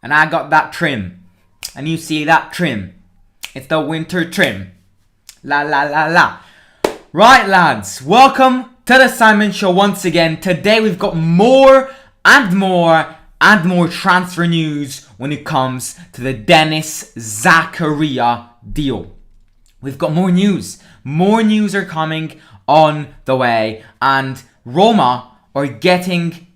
and I got that trim. And you see that trim. It's the winter trim. La la la la. Right, lads, welcome to the Simon Show once again. Today we've got more and more transfer news when it comes to the Dennis Zakaria deal. We've got more news. More news are coming on the way, and Roma are getting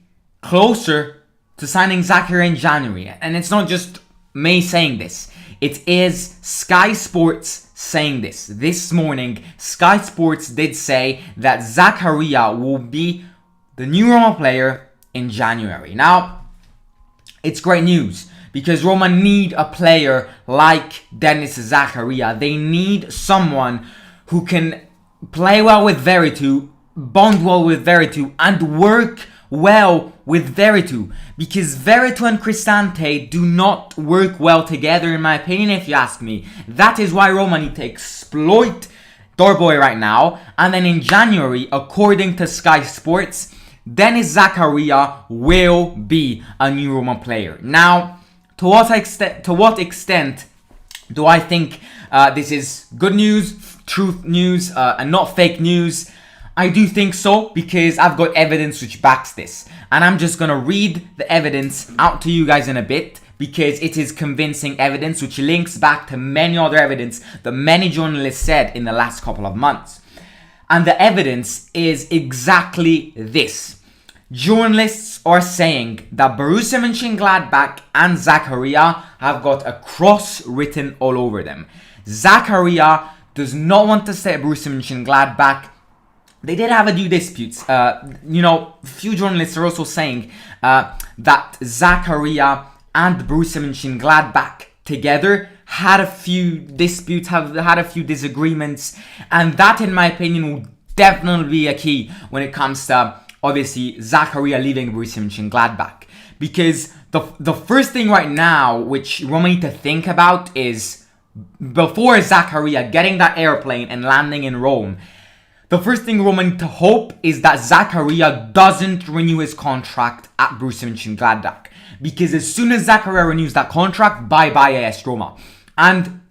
closer to signing Zakaria in January. And it's not just me saying this. It is Sky Sports saying this. This morning, Sky Sports did say that Zakaria will be the new Roma player in January. Now, it's great news because Roma need a player like Dennis Zakaria. They need someone who can play well with Veretout, bond well with Veretout, and work well with Veretout, because Veretout and Cristante do not work well together, in my opinion, if you ask me. That is why Roma need to exploit Dorboy right now, and then in January, according to Sky Sports, Dennis Zakaria will be a new Roma player. Now, to what extent do I think this is good news, truth news, and not fake news? I do think so, because I've got evidence which backs this. And I'm just going to read the evidence out to you guys in a bit, because it is convincing evidence which links back to many other evidence that many journalists said in the last couple of months. And the evidence is exactly this. Journalists are saying that Borussia Mönchengladbach and Zakaria have got a cross written all over them. Zakaria does not want to stay at Borussia Mönchengladbach. They did have a few disputes. Few journalists are also saying that Zakaria and Borussia Mönchengladbach together had a few disputes, have had a few disagreements, and that, in my opinion, will definitely be a key when it comes to, obviously, Zakaria leaving Borussia Mönchengladbach. Because the first thing right now which Roma need to think about is, before Zakaria getting that airplane and landing in Rome, the first thing Roma need to hope is that Zakaria doesn't renew his contract at Borussia Mönchengladbach. Because as soon as Zakaria renews that contract, bye-bye AS Roma. And,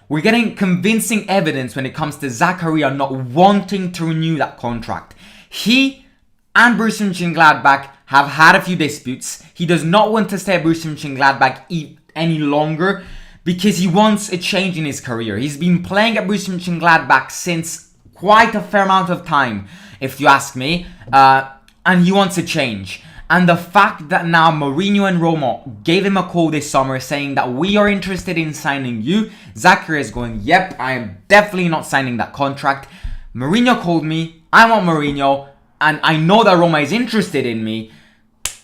we're getting convincing evidence when it comes to Zakaria not wanting to renew that contract. He and Borussia Mönchengladbach have had a few disputes. He does not want to stay at Borussia Mönchengladbach any longer because he wants a change in his career. He's been playing at Borussia Mönchengladbach since quite a fair amount of time, if you ask me, and he wants a change. And the fact that now Mourinho and Roma gave him a call this summer saying that we are interested in signing you, Zakaria is going, yep, I am definitely not signing that contract. Mourinho called me, I want Mourinho, and I know that Roma is interested in me.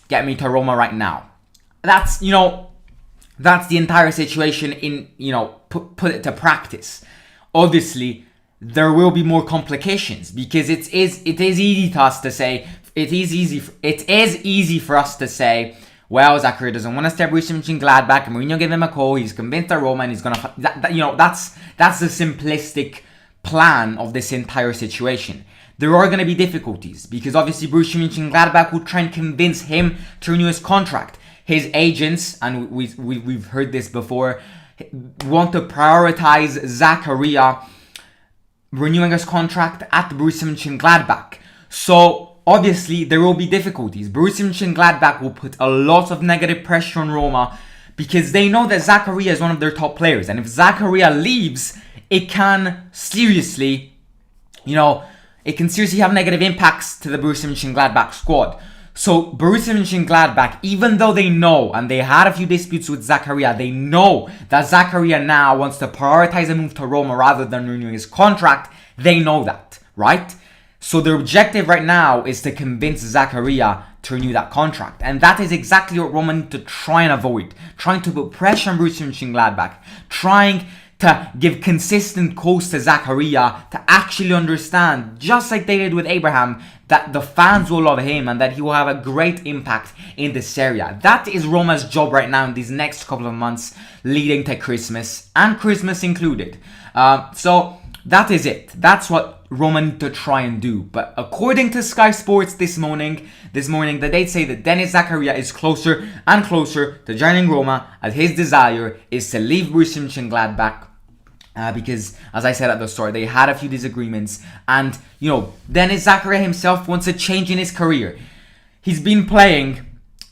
Get me to Roma right now. That's the entire situation in, put it to practice. Obviously, there will be more complications because it is easy to us to say, it is easy for us to say, well, Zakaria doesn't want to stay at Borussia Mönchengladbach, and Mourinho gave him a call, he's convinced that Roma, and he's gonna, that's the simplistic plan of this entire situation. There are going to be difficulties because obviously Borussia Mönchengladbach will try and convince him to renew his contract. His agents, and we've heard this before, want to prioritize Zakaria renewing his contract at Borussia Mönchengladbach. So obviously there will be difficulties. Borussia Mönchengladbach will put a lot of negative pressure on Roma because they know that Zakaria is one of their top players, and if Zakaria leaves, it can seriously, have negative impacts to the Borussia Mönchengladbach squad. So Borussia Mönchengladbach, even though they know, and they had a few disputes with Zakaria, they know that Zakaria now wants to prioritize a move to Roma rather than renewing his contract. They know that, right? So their objective right now is to convince Zakaria to renew that contract. And that is exactly what Roma need to try and avoid. Trying to put pressure on Borussia Mönchengladbach. Trying to give consistent calls to Zakaria to actually understand, just like they did with Abraham, that the fans will love him and that he will have a great impact in this area. That is Roma's job right now in these next couple of months leading to Christmas, and Christmas included. So that is it. That's what Roma need to try and do. But according to Sky Sports this morning, that they say that Denis Zakaria is closer and closer to joining Roma, as his desire is to leave Borussia Mönchengladbach. Because, as I said at the start, they had a few disagreements. And, Denis Zakaria himself wants a change in his career. He's been playing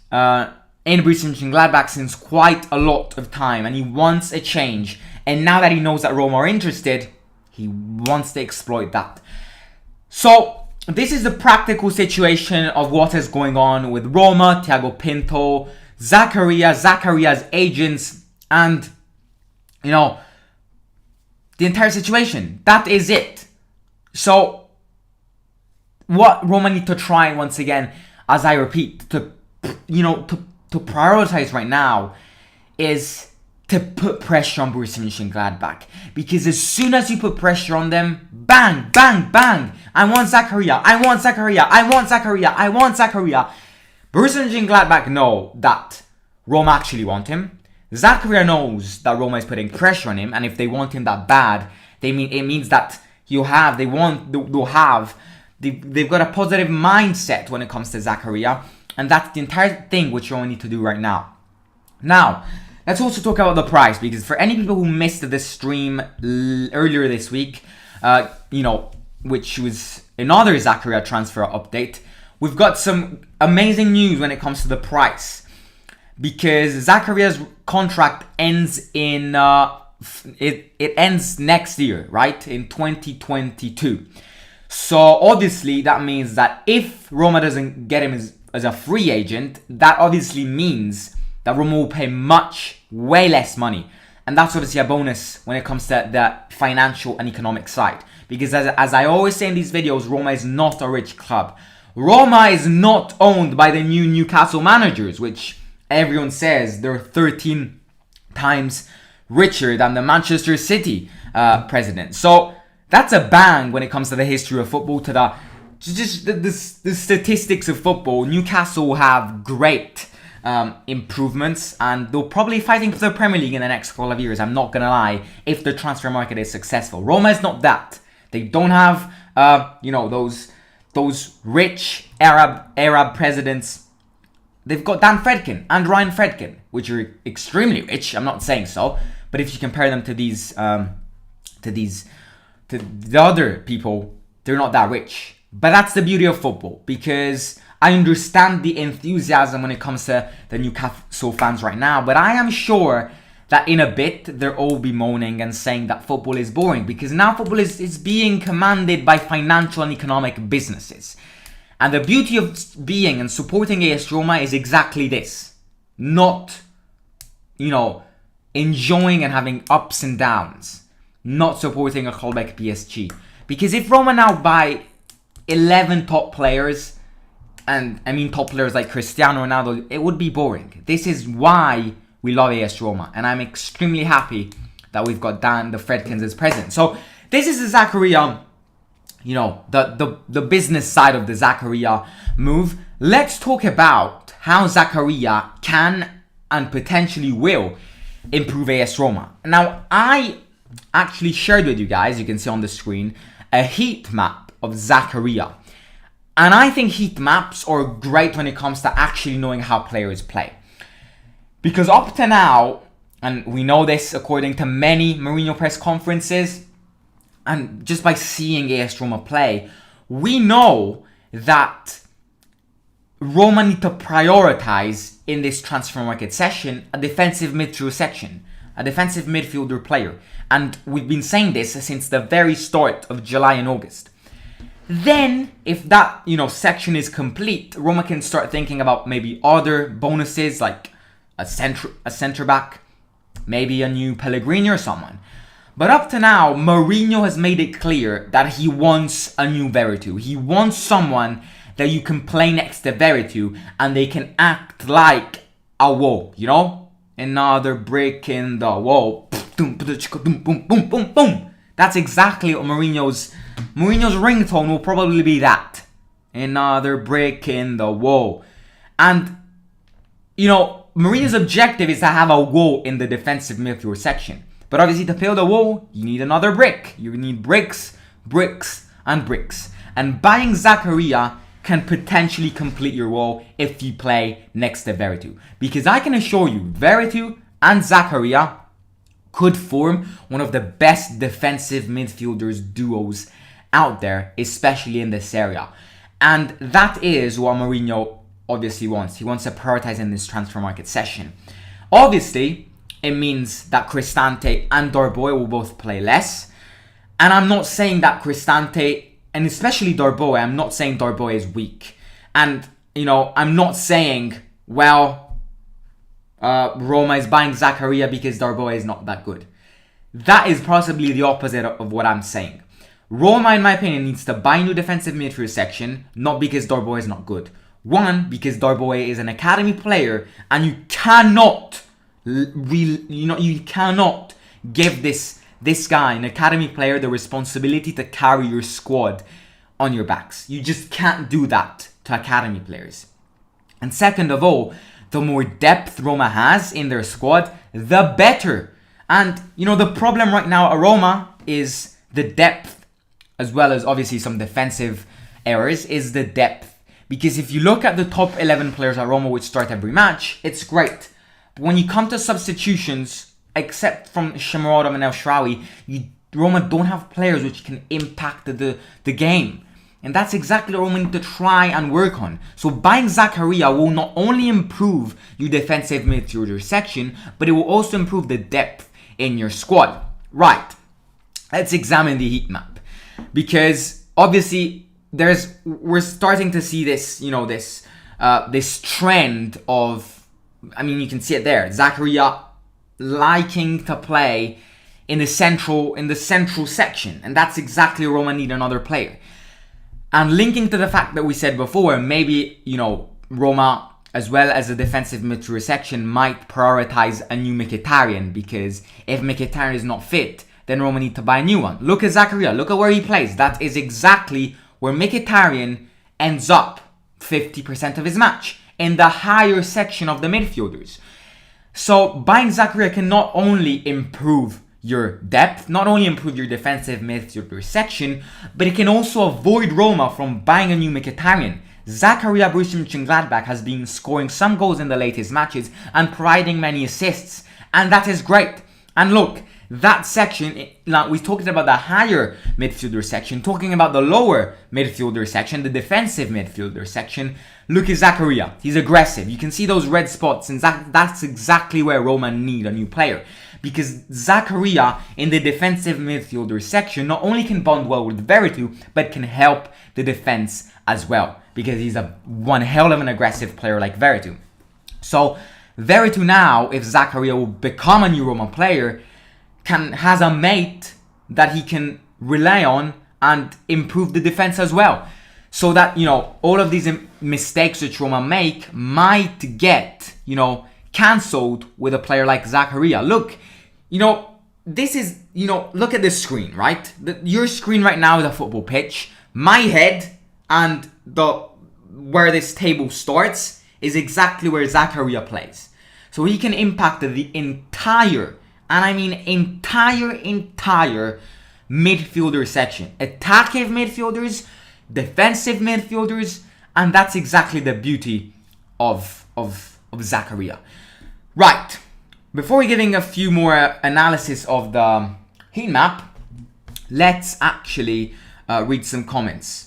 in Borussia Mönchengladbach since quite a lot of time. And he wants a change. And now that he knows that Roma are interested, he wants to exploit that. So, this is the practical situation of what is going on with Roma, Thiago Pinto, Zakaria's agents, and, the entire situation. That is it. So, what Roma need to try once again, as I repeat, to prioritize right now is to put pressure on Borussia Mönchengladbach. Because as soon as you put pressure on them, bang, bang, bang, I want Zakaria. Borussia Mönchengladbach know that Roma actually want him. Zakaria knows that Roma is putting pressure on him, and if they want him that bad, it means that they've got a positive mindset when it comes to Zakaria, and that's the entire thing which Roma need to do right now. Now, let's also talk about the price, because for any people who missed this stream earlier this week, which was another Zakaria transfer update, we've got some amazing news when it comes to the price. Because Zakaria's contract ends in it ends next year, right? In 2022. So obviously that means that if Roma doesn't get him as a free agent, that obviously means that Roma will pay way less money. And that's obviously a bonus when it comes to the financial and economic side. Because as I always say in these videos, Roma is not a rich club. Roma is not owned by the new Newcastle managers, which everyone says they're 13 times richer than the Manchester City president. So that's a bang when it comes to the history of football, to the statistics of football. Newcastle will have great improvements, and they'll probably fighting for the Premier League in the next couple of years. I'm not gonna lie, if the transfer market is successful. Roma is not that. They don't have those rich Arab presidents. They've got Dan Fredkin and Ryan Fredkin, which are extremely rich. I'm not saying so, but if you compare them to the other people, they're not that rich. But that's the beauty of football, because I understand the enthusiasm when it comes to the Newcastle fans right now, but I am sure that in a bit they'll all be moaning and saying that football is boring, because now football is being commanded by financial and economic businesses. And the beauty of being and supporting AS Roma is exactly this. Not, enjoying and having ups and downs. Not supporting a club like PSG. Because if Roma now buy 11 top players, and I mean top players like Cristiano Ronaldo, it would be boring. This is why we love AS Roma. And I'm extremely happy that we've got Dan the Fredkins as president. So this is the Zakaria, the business side of the Zakaria move. Let's talk about how Zakaria can and potentially will improve AS Roma. Now, I actually shared with you guys, you can see on the screen, a heat map of Zakaria. And I think heat maps are great when it comes to actually knowing how players play. Because up to now, and we know this according to many Mourinho press conferences, and just by seeing AS Roma play, we know that Roma need to prioritize in this transfer market session a defensive midfielder player. And we've been saying this since the very start of July and August. Then, if that section is complete, Roma can start thinking about maybe other bonuses like a centre back, maybe a new Pellegrini or someone. But up to now, Mourinho has made it clear that he wants a new Veretout. He wants someone that you can play next to Veretout and they can act like a wall, Another brick in the wall. That's exactly what Mourinho's ringtone will probably be, that. Another brick in the wall. And, Mourinho's objective is to have a wall in the defensive midfield section. But obviously to build a wall, you need another brick. You need bricks, bricks, and bricks. And buying Zakaria can potentially complete your wall if you play next to Veretout. Because I can assure you, Veretout and Zakaria could form one of the best defensive midfielders duos out there, especially in this area. And that is what Mourinho obviously wants. He wants to prioritize in this transfer market session. Obviously, it means that Cristante and Darboe will both play less. And I'm not saying that Cristante, and especially Darboe, I'm not saying Darboe is weak. And, I'm not saying, Roma is buying Zakaria because Darboe is not that good. That is possibly the opposite of what I'm saying. Roma, in my opinion, needs to buy a new defensive midfield section, not because Darboe is not good. One, because Darboe is an academy player, and you cannot give this guy, an academy player, the responsibility to carry your squad on your backs. You just can't do that to academy players. And second of all, the more depth Roma has in their squad, the better. And, the problem right now at Roma is the depth, as well as obviously some defensive errors, is the depth. Because if you look at the top 11 players at Roma which start every match, it's great. But when you come to substitutions, except from Shomurodov and El Shaarawy, Roma don't have players which can impact the game. And that's exactly what Roma need to try and work on. So buying Zakaria will not only improve your defensive midfielder section, but it will also improve the depth in your squad. Right, let's examine the heat map. Because obviously we're starting to see this, this trend of, you can see it there, Zakaria liking to play in the central section, and that's exactly where Roma need another player. And linking to the fact that we said before, maybe Roma, as well as the defensive midfield section, might prioritize a new Mkhitaryan, because if Mkhitaryan is not fit, then Roma need to buy a new one. Look at Zakaria, look at where he plays. That is exactly where Mkhitaryan ends up 50% of his match, in the higher section of the midfielders. So buying Zakaria can not only improve your depth, not only improve your defensive midfielder section, but it can also avoid Roma from buying a new Mkhitaryan. Zakaria, Borussia Mönchengladbach, has been scoring some goals in the latest matches and providing many assists, and that is great. And look, that section, now we talked about the higher midfielder section, talking about the lower midfielder section, the defensive midfielder section. Look at Zakaria, he's aggressive. You can see those red spots, and that's exactly where Roma need a new player. Because Zakaria in the defensive midfielder section not only can bond well with Veretout, but can help the defense as well. Because he's one hell of an aggressive player like Veretout. So Veretout now, if Zakaria will become a new Roma player, has a mate that he can rely on and improve the defense as well. So that, all of these mistakes which Roma make might get, cancelled with a player like Zakaria. Look, this is, look at this screen, right? Your screen right now is a football pitch. My head and where this table starts is exactly where Zakaria plays. So he can impact the entire, and I mean entire midfielder section. Attacking midfielders, defensive midfielders, and that's exactly the beauty of Zakaria. Right, before we giving a few more analysis of the heat map, let's actually read some comments.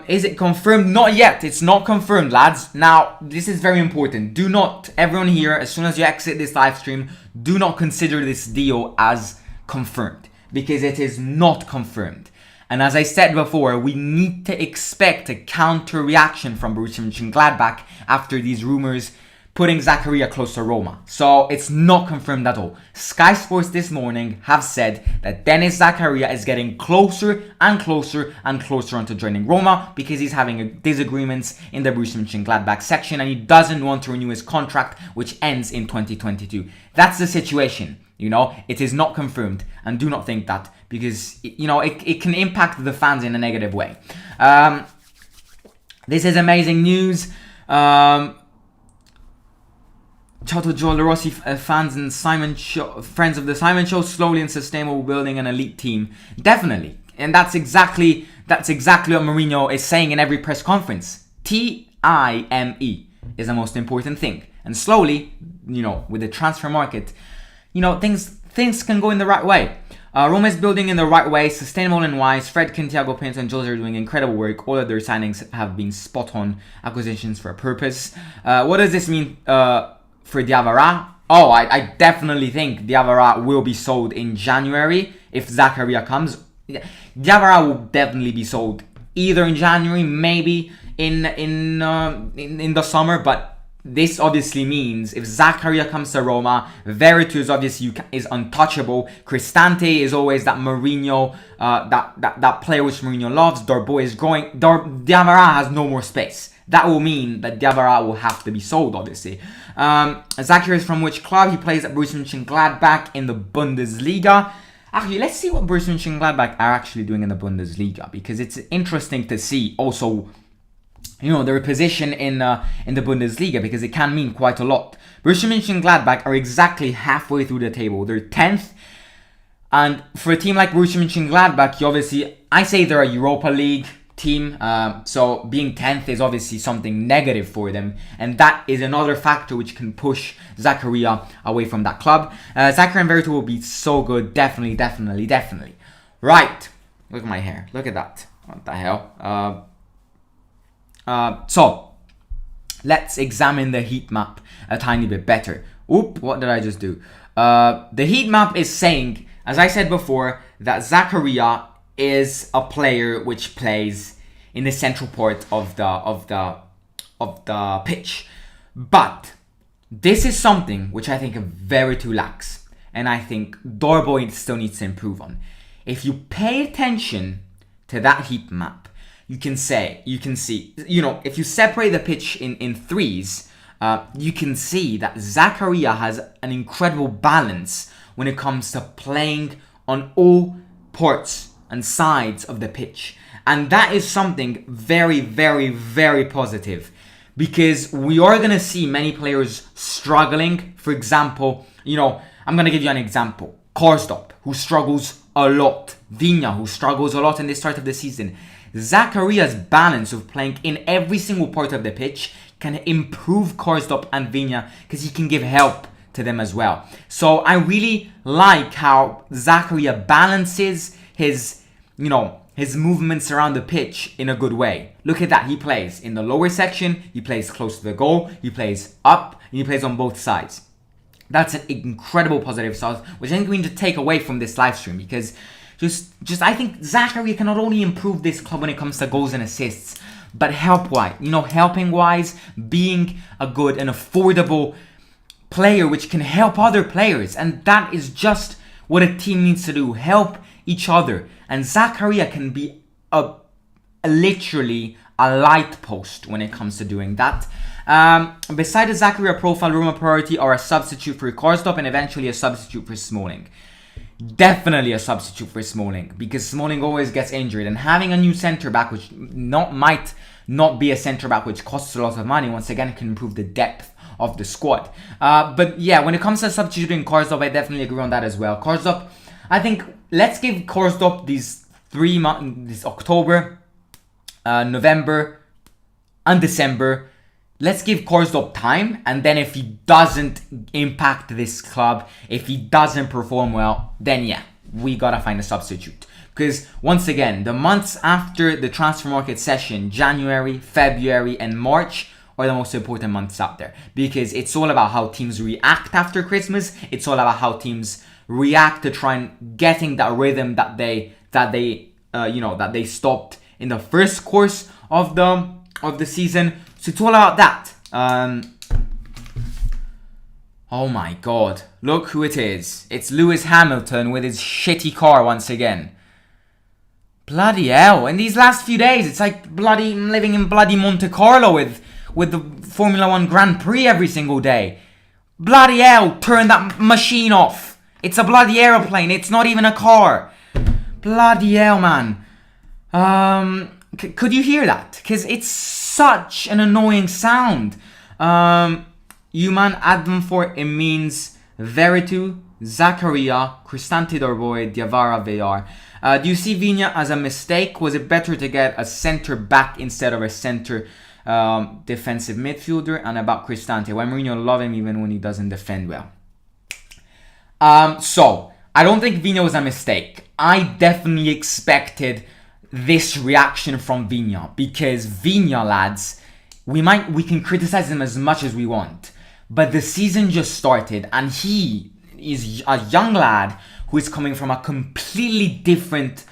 Is it confirmed? Not yet. It's not confirmed, lads. Now, this is very important. Do not, everyone here, as soon as you exit this live stream, do not consider this deal as confirmed, because it is not confirmed. And as I said before, we need to expect a counter reaction from Borussia Mönchengladbach after these rumors putting Zakaria close to Roma. So it's not confirmed at all. Sky Sports this morning have said that Denis Zakaria is getting closer and closer and closer onto joining Roma, because he's having disagreements in the Borussia Mönchengladbach section and he doesn't want to renew his contract, which ends in 2022. That's the situation. It is not confirmed, and do not think that, because it can impact the fans in a negative way. This is amazing news. Ciao to Joel Rossi fans and friends of the Simon Show. Slowly and sustainable building an elite team. Definitely. And that's exactly what Mourinho is saying in every press conference. Time is the most important thing. And slowly, with the transfer market, things can go in the right way. Roma is building in the right way, sustainable and wise. Fred, Thiago Pinto and Jose are doing incredible work. All of their signings have been spot-on acquisitions for a purpose. What does this mean for Diawara? Oh, I definitely think Diawara will be sold in January if Zakaria comes. Diawara will definitely be sold either in January, maybe in the summer, but this obviously means if Zakaria comes to Roma, Veretout is obviously is untouchable. Cristante is always that Mourinho, that player which Mourinho loves. Darboe is growing. Diawara has no more space. That will mean that Diawara will have to be sold, obviously. Zakaria is from which club? He plays at Borussia Mönchengladbach in the Bundesliga. Actually, let's see what Borussia Mönchengladbach are actually doing in the Bundesliga, because it's interesting to see also their position in the Bundesliga, because it can mean quite a lot. Borussia Mönchengladbach are exactly halfway through the table. They're 10th. And for a team like Borussia Mönchengladbach, I say they're a Europa League team. So being 10th is obviously something negative for them. And that is another factor which can push Zakaria away from that club. Zakaria and Veretout will be so good. Definitely. Right. Look at my hair. Look at that. What the hell? So, let's examine the heat map a tiny bit better. What did I just do? The heat map is saying, as I said before, that Zakaria is a player which plays in the central part of the pitch. But this is something which I think Veretout lacks, and I think Darboe still needs to improve on. If you pay attention to that heat map, you can see, if you separate the pitch in threes, you can see that Zakaria has an incredible balance when it comes to playing on all parts and sides of the pitch. And that is something very, very, very positive, because we are going to see many players struggling. For example, I'm going to give you an example. Karsdorp, who struggles a lot. Viña, who struggles a lot in the start of the season. Zakaria's balance of playing in every single part of the pitch can improve Karsdorp and Viña, because he can give help to them as well. So I really like how Zakaria balances his movements around the pitch in a good way. Look at that. He plays in the lower section, he plays close to the goal, he plays up, and he plays on both sides. That's an incredible positive stuff, which I think we need to take away from this live stream, because I think Zakaria can not only improve this club when it comes to goals and assists, but helping wise, being a good and affordable player which can help other players. And that is just what a team needs to do, help each other. And Zakaria can be literally a light post when it comes to doing that. Beside the Zakaria profile, Roma priority are a substitute for Karsdorp and eventually a substitute for Smalling. Definitely a substitute for Smalling, because Smalling always gets injured, and having a new centre back which might not be a centre back which costs a lot of money, once again can improve the depth of the squad. But yeah, when it comes to substituting Karsdorp, I definitely agree on that as well. Karsdorp, I think let's give Karsdorp these 3 months, this October, November and December. Let's give Karsdorp time, and then if he doesn't impact this club, if he doesn't perform well, then yeah, we gotta find a substitute. Because once again, the months after the transfer market session, January, February, and March, are the most important months out there, because it's all about how teams react after Christmas. It's all about how teams react to trying getting that rhythm that they stopped in the first course of the season. So it's all about that. Oh my god. Look who it is. It's Lewis Hamilton with his shitty car once again. Bloody hell. In these last few days, it's like bloody living in bloody Monte Carlo with the Formula 1 Grand Prix every single day. Bloody hell. Turn that machine off. It's a bloody aeroplane. It's not even a car. Bloody hell, man. Could you hear that? Because it's such an annoying sound. Human, add them for it means Veritu, Zakaria, Cristante Dorboy, Diawara Villar. Do you see Viña as a mistake? Was it better to get a centre back instead of a centre defensive midfielder? And about Cristante, why Mourinho love him even when he doesn't defend well? So I don't think Viña was a mistake. I definitely expected this reaction from Viña because Viña, lads, we can criticize him as much as we want, but the season just started and he is a young lad who is coming from a completely different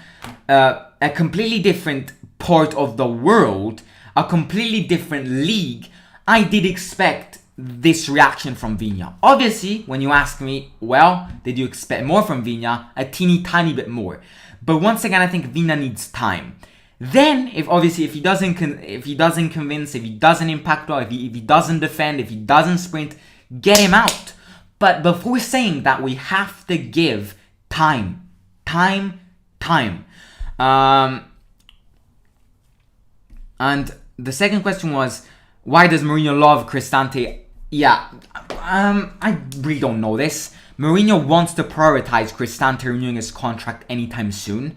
part of the world, a completely different league. I did expect this reaction from Viña. Obviously, when you ask me, well, did you expect more from Viña? A teeny tiny bit more. But once again, I think Viña needs time. Then, if he doesn't convince, if he doesn't impact well, if he doesn't defend, if he doesn't sprint, get him out. But before saying that, we have to give time. And the second question was, why does Mourinho love Cristante? Yeah, I really don't know this. Mourinho wants to prioritize Cristante renewing his contract anytime soon.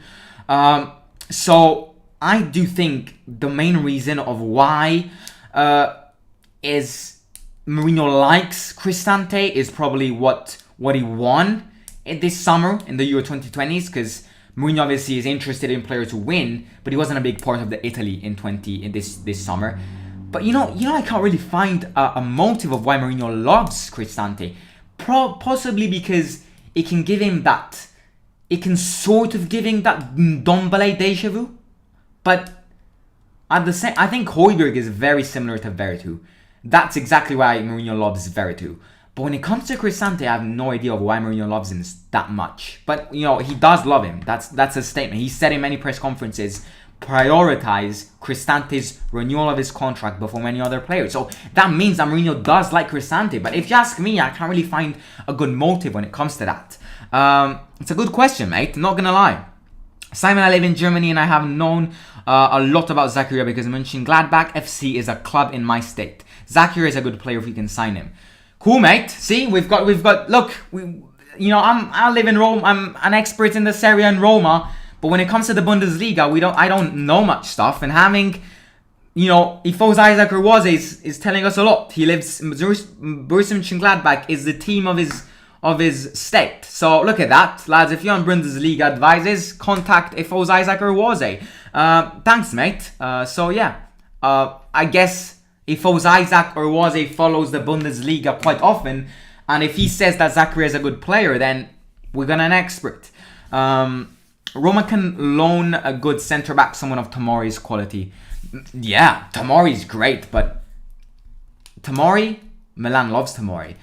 So I do think the main reason of why is Mourinho likes Cristante is probably what he won this summer in the Euro 2020s, because Mourinho obviously is interested in players to win, but he wasn't a big part of the Italy in this summer. But you know, I can't really find a motive of why Mourinho loves Cristante. Possibly because it can sort of give him that Ndombele deja vu. But at the same, I think Højbjerg is very similar to Veritu. That's exactly why Mourinho loves Veritu. But when it comes to Cristante, I have no idea of why Mourinho loves him that much. But you know, he does love him. That's a statement. He said in many press conferences, prioritize Cristante's renewal of his contract before many other players. So that means that Mourinho does like Cristante. But if you ask me, I can't really find a good motive when it comes to that. It's a good question, mate. Not gonna lie. Simon, I live in Germany and I have known a lot about Zakaria because Mönchengladbach FC is a club in my state. Zakaria is a good player if we can sign him. Cool, mate. See, we've got. Look, I live in Rome. I'm an expert in the Serie A and Roma. But when it comes to the Bundesliga, I don't know much stuff. And having, Ifos Isaac Urwaze is telling us a lot. He lives Borussia Mönchengladbach is the team of his state. So look at that, lads. If you're on Bundesliga advices, contact Ifos Isaac Urwaze. Thanks, mate. I guess Ifos Isaac Urwaze follows the Bundesliga quite often, and if he says that Zakaria is a good player, then we're gonna an expert. Roma can loan a good centre-back, someone of Tomori's quality. Yeah, Tomori's great, but Milan loves Tomori.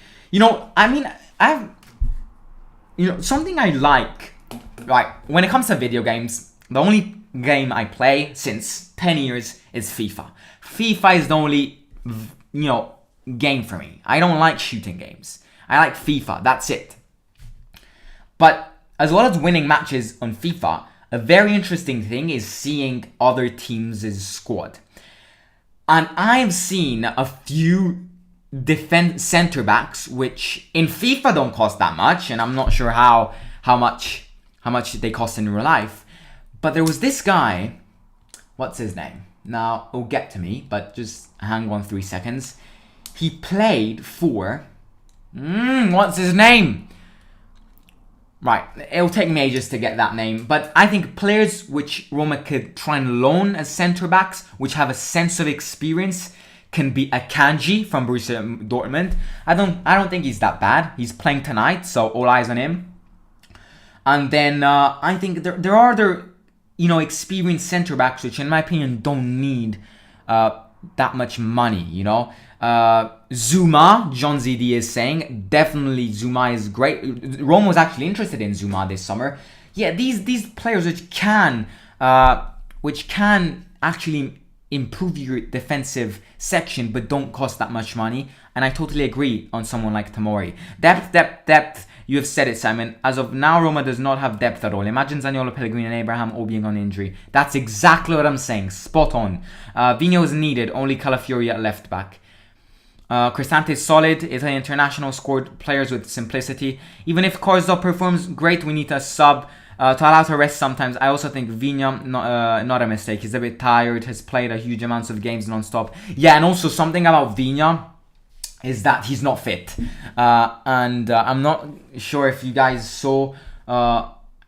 Something I like, when it comes to video games, the only game I play since 10 years is FIFA. FIFA is the only, game for me. I don't like shooting games. I like FIFA, that's it. But as well as winning matches on FIFA, a very interesting thing is seeing other teams' squad. And I've seen a few defense centre backs which in FIFA don't cost that much, and I'm not sure how much they cost in real life. But there was this guy, what's his name? Now it'll get to me, but just hang on 3 seconds. He played for what's his name? Right, it'll take me ages to get that name, but I think players which Roma could try and loan as centre-backs, which have a sense of experience, can be Akanji from Borussia Dortmund. I don't think he's that bad. He's playing tonight, so all eyes on him. And then I think there are other, experienced centre-backs which, in my opinion, don't need that much money, Zuma, John ZD is saying, definitely Zuma is great. Rome was actually interested in Zuma this summer. Yeah, these players which can actually improve your defensive section but don't cost that much money. And I totally agree on someone like Tomori. Depth. You have said it, Simon. As of now, Roma does not have depth at all. Imagine Zaniolo, Pellegrini and Abraham all being on injury. That's exactly what I'm saying. Spot on. Vino is needed. Only Calafiori at left back. Cristante is solid. Italy international, scored players with simplicity. Even if Corzo performs great, we need a sub to allow to rest sometimes. I also think Vigna, not a mistake. He's a bit tired. Has played a huge amounts of games non-stop. Yeah, and also something about Vigna is that he's not fit. And I'm not sure if you guys saw...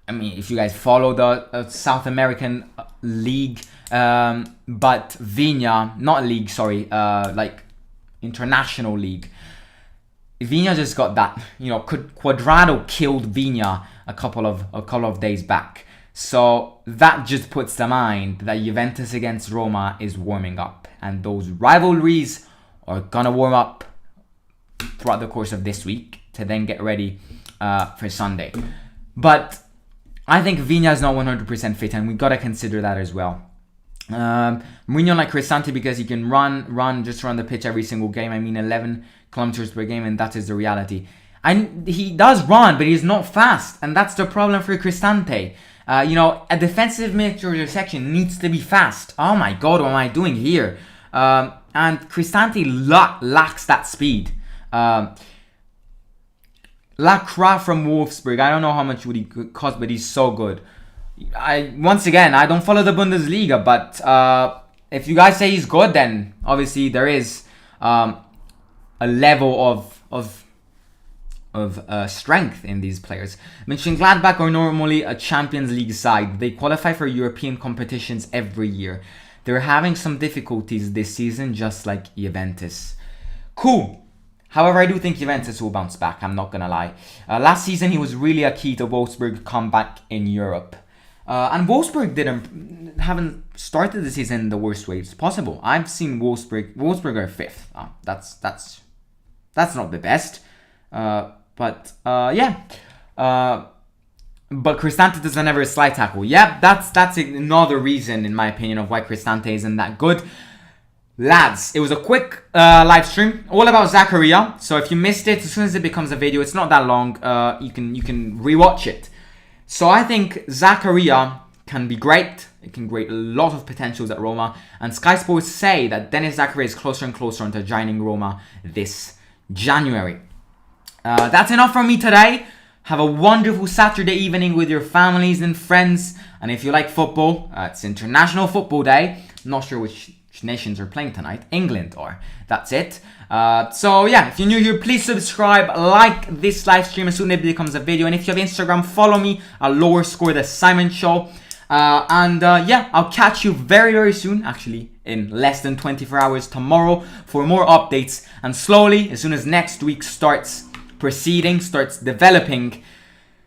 if you guys follow the South American league, but Vigna, not league, sorry, like international league. Vigna just got that, Quadrado killed Vigna a couple of days back. So that just puts to mind that Juventus against Roma is warming up, and those rivalries are gonna warm up throughout the course of this week to then get ready for Sunday. But I think Vigna is not 100% fit, and we gotta consider that as well. Mourinho like Cristante because he can run the pitch every single game. 11 kilometers per game, and that is the reality. And he does run, but he's not fast, and that's the problem for Cristante. A defensive midfielder section needs to be fast. Oh my god, what am I doing here? And Cristante lacks that speed. Lacra from Wolfsburg. I don't know how much would he cost, but he's so good. I don't follow the Bundesliga, but if you guys say he's good, then obviously there is a level of strength in these players. Mönchengladbach are normally a Champions League side. They qualify for European competitions every year. They're having some difficulties this season, just like Juventus. Cool. However, I do think Juventus will bounce back, I'm not going to lie. Last season, he was really a key to Wolfsburg comeback in Europe. And Wolfsburg haven't started the season in the worst ways possible. I've seen Wolfsburg are 5th. That's not the best. But Cristante doesn't have a slide tackle. Yep, that's another reason, in my opinion, of why Cristante isn't that good. Lads, it was a quick live stream all about Zakaria. So if you missed it, as soon as it becomes a video, it's not that long. You can rewatch it. So I think Zakaria can be great. It can create a lot of potentials at Roma. And Sky Sports say that Denis Zakaria is closer and closer onto joining Roma this January. That's enough from me today. Have a wonderful Saturday evening with your families and friends. And if you like football, it's International Football Day. Not sure which nations are playing tonight. England are. That's it. So yeah, if you're new here, please subscribe, like this live stream as soon as it becomes a video. And if you have Instagram, follow me at Lower Score The Simon Show. I'll catch you very, very soon. Actually, in less than 24 hours tomorrow for more updates. And slowly, as soon as next week starts developing,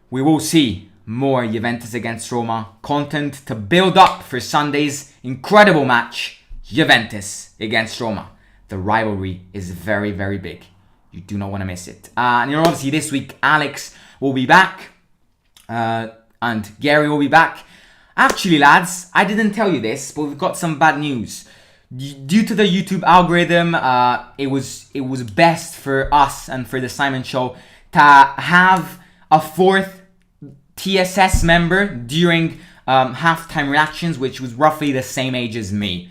we will see more Juventus against Roma content to build up for Sunday's incredible match, Juventus against Roma. The rivalry is very, very big. You do not want to miss it. And obviously this week, Alex will be back. And Gary will be back. Actually, lads, I didn't tell you this, but we've got some bad news. Due to the YouTube algorithm, it was best for us and for the Simon Show to have a 4th TSS member during halftime reactions, which was roughly the same age as me.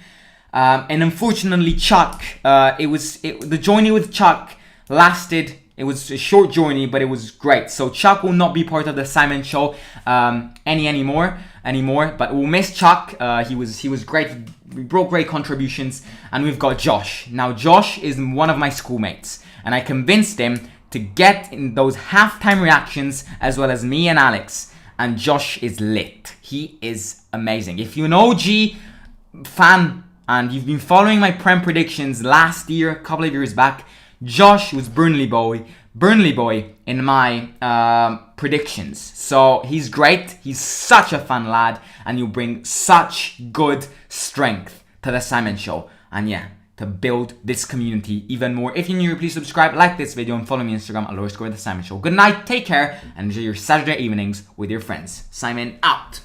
And unfortunately, Chuck, the journey with Chuck lasted. It was a short journey, but it was great. So Chuck will not be part of the Simon Show anymore. But we'll miss Chuck. He was great. We brought great contributions, and we've got Josh. Now Josh is one of my schoolmates, and I convinced him to get in those halftime reactions as well as me and Alex. And Josh is lit. He is amazing. If you're an OG fan and you've been following my Prem predictions last year, a couple of years back, Josh was Burnley boy in my predictions. So he's great. He's such a fun lad, and you bring such good strength to the Simon Show. And yeah, to build this community even more. If you're new, please subscribe, like this video, and follow me on Instagram at Lower Score The Simon Show. Good night, take care, and enjoy your Saturday evenings with your friends. Simon out.